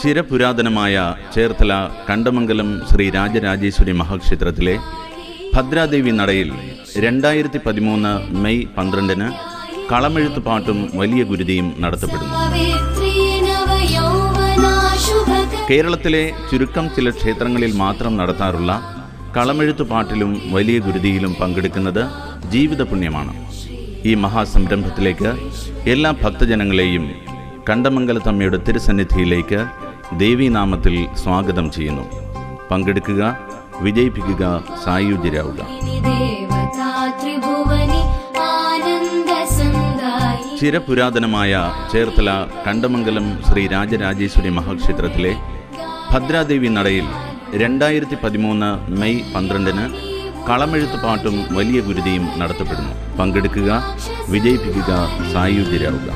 ചിരപുരാതനമായ ചേർത്തല കണ്ടമംഗലം ശ്രീ രാജരാജേശ്വരി മഹാക്ഷേത്രത്തിലെ ഭദ്രാദേവി നടയിൽ 2013 മെയ് 12-ന് കളമെഴുത്ത് പാട്ടും വലിയ ഗുരുതിയും നടത്തപ്പെടുന്നു. കേരളത്തിലെ ചുരുക്കം ചില ക്ഷേത്രങ്ങളിൽ മാത്രം നടത്താറുള്ള കളമെഴുത്ത് പാട്ടിലും വലിയ ഗുരുതിയിലും പങ്കെടുക്കുന്നത് ജീവിത പുണ്യമാണ്. ഈ മഹാസംരംഭത്തിലേക്ക് എല്ലാ ഭക്തജനങ്ങളെയും കണ്ടമംഗലത്തമ്മയുടെ തിരുസന്നിധിയിലേക്ക് ദേവീനാമത്തിൽ സ്വാഗതം ചെയ്യുന്നു. പങ്കെടുക്കുക, വിജയിപ്പിക്കുക, സായുജ്യരാവുക. ചിരപുരാതനമായ ചേർത്തല കണ്ടമംഗലം ശ്രീ രാജരാജേശ്വരി മഹാക്ഷേത്രത്തിലെ ഭദ്രാദേവി നടയിൽ 2013 മെയ് 12-ന് കളമെഴുത്ത് പാട്ടും വലിയ ഗുരുതിയും നടത്തപ്പെടുന്നു. പങ്കെടുക്കുക, വിജയിപ്പിക്കുക, സായുജ്യരാവുക.